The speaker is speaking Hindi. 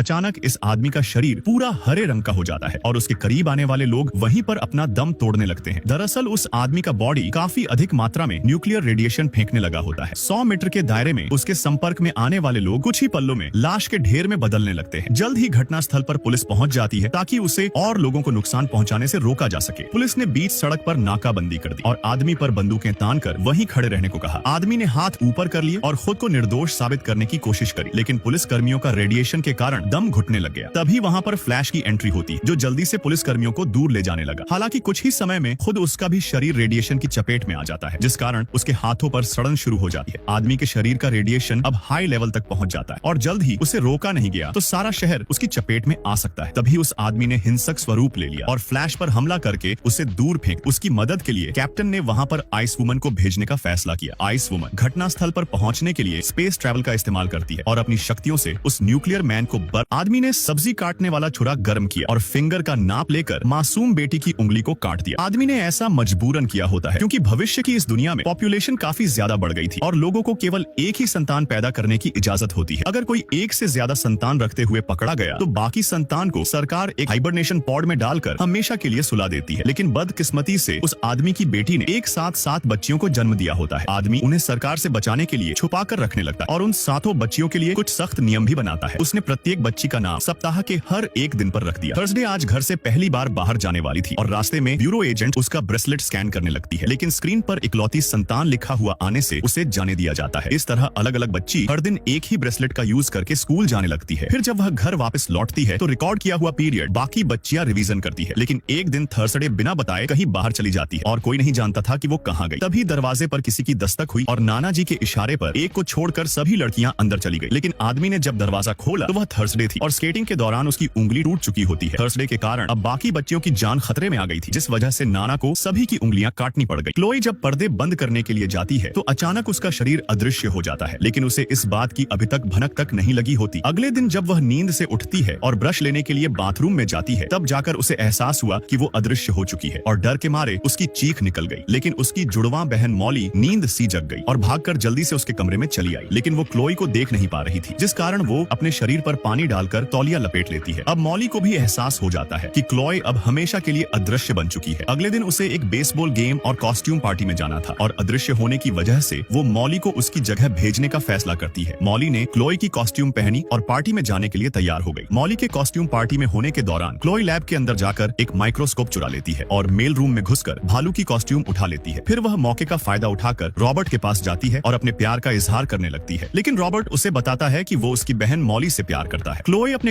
अचानक इस आदमी का शरीर पूरा हरे रंग का हो जाता है और उसके करीब आने वाले लोग वहीं पर अपना दम तोड़ने लगते हैं। दरअसल उस आदमी का बॉडी काफी अधिक मात्रा में न्यूक्लियर रेडिएशन फेंकने लगा होता है। 100 मीटर के दायरे में उसके संपर्क में आने वाले लोग कुछ ही पलों में लाश के ढेर में बदलने लगते हैं। जल्द ही घटनास्थल पर पुलिस पहुंच जाती है ताकि उसे और लोगों को नुकसान पहुंचाने से रोका जा सके। पुलिस ने बीच सड़क पर नाकाबंदी कर दी और आदमी पर बंदूकें तानकर वहीं खड़े रहने को कहा। आदमी ने हाथ ऊपर कर लिए और खुद को निर्दोष साबित करने की कोशिश करी, लेकिन पुलिस कर्मियों का रेडिएशन के कारण दम घुटने लग गया। तभी वहां पर फ्लैश की एंट्री होती जो जल्दी से पुलिस कर्मियों को दूर ले जाने लगा। हालांकि कुछ ही समय में खुद उसका भी शरीर रेडिएशन की चपेट में आ जाता है, जिस कारण उसके हाथों पर सड़न शुरू हो जाती है। आदमी के शरीर का रेडिएशन अब हाई लेवल तक पहुंच जाता है और जल्द ही उसे रोका नहीं गया तो सारा शहर उसकी चपेट में आ सकता है। तभी उस आदमी ने हिंसक स्वरूप ले लिया और फ्लैश पर हमला करके उसे दूर फेंक। उसकी मदद के लिए कैप्टन ने वहां पर आइस वुमन को भेजने का फैसला किया। आइस वुमन घटनास्थल पर पहुंचने के लिए स्पेस ट्रैवल का इस्तेमाल करती है और अपनी शक्तियों से उस न्यूक्लियर मैन को आदमी ने सब्जी काटने वाला छुरा गर्म किया और फिंगर का नाप लेकर मासूम बेटी की उंगली को काट दिया। आदमी ने ऐसा मजबूरन किया होता है क्योंकि भविष्य की इस दुनिया में पॉपुलेशन काफी ज्यादा बढ़ गई थी और लोगों को केवल एक ही संतान पैदा करने की इजाजत होती है। अगर कोई एक से ज्यादा संतान रखते हुए पकड़ा गया तो बाकी संतान को सरकार एक हाइबरनेशन पॉड में डालकर हमेशा के लिए सुला देती है। लेकिन बदकिस्मती से उस आदमी की बेटी ने एक साथ 7 बच्चियों को जन्म दिया होता है। आदमी उन्हें सरकार से बचाने के लिए छुपा कर रखने लगता है और उन 7 बच्चियों के लिए कुछ सख्त नियम भी बनाता है। उसने प्रत्येक बच्ची का नाम सप्ताह के हर एक दिन पर रख दिया। थर्सडे आज घर से पहली बार बाहर जाने वाली थी और रास्ते में ब्यूरो एजेंट उसका ब्रेसलेट स्कैन करने लगती है, लेकिन स्क्रीन पर इकलौती संतान लिखा हुआ आने से उसे जाने दिया जाता है। इस तरह अलग अलग बच्ची हर दिन एक ही ब्रेसलेट का यूज करके स्कूल जाने लगती है। फिर जब वह घर वापस लौटती है तो रिकॉर्ड किया हुआ पीरियड बाकी बच्चियां रिवीजन करती है, लेकिन एक दिन थर्सडे बिना बताए कहीं बाहर चली जाती है और कोई नहीं जानता था कि वो कहाँ गई। तभी दरवाजे पर किसी की दस्तक हुई और नाना जी के इशारे पर एक को छोड़कर सभी लड़कियां अंदर चली गई। लेकिन आदमी ने जब दरवाजा खोला तो वह थर्सडे थी और स्केटिंग के दौरान उसकी उंगली टूट चुकी होती है। थर्सडे के कारण अब बाकी बच्चियों की जान खतरे में आ गई थी, जिस वजह से नाना को सभी की उंगलियां काटनी पड़ गई। क्लोई जब पर्दे बंद करने के लिए जाती है तो अचानक उसका शरीर अदृश्य हो जाता है, लेकिन उसे इस बात की अभी तक भनक तक नहीं लगी होती। अगले दिन जब वह नींद से उठती है और ब्रश लेने के लिए बाथरूम में जाती है तब जाकर उसे एहसास हुआ कि वो अदृश्य हो चुकी है और डर के मारे उसकी चीख निकल गई। लेकिन उसकी जुड़वा बहन मॉली नींद सी जग गई और भागकर जल्दी से उसके कमरे में चली आई, लेकिन वो क्लोई को देख नहीं पा रही थी, जिस कारण वो अपने शरीर पर पानी डालकर तौलिया लपेट लेती है। अब मॉली को भी एहसास हो जाता है कि क्लोई अब हमेशा के लिए अदृश्य बन चुकी है। अगले दिन उसे एक बेसबॉल गेम और कॉस्ट्यूम पार्टी में जाना था और अदृश्य होने की वजह से वो मॉली को उसकी जगह भेजने का फैसला करती है। मॉली ने क्लोई की कॉस्ट्यूम पहनी और पार्टी में जाने के लिए तैयार हो गई। मॉली के कॉस्ट्यूम पार्टी में होने के दौरान क्लोई लैब के अंदर जाकर एक माइक्रोस्कोप चुरा लेती है और मेल रूम में घुसकर भालू की कॉस्ट्यूम उठा लेती है। फिर वह मौके का फायदा उठाकर रॉबर्ट के पास जाती है और अपने प्यार का इजहार करने लगती है, लेकिन रॉबर्ट उसे बताता है कि वो उसकी बहन मॉली से प्यार करता है। क्लोई अपने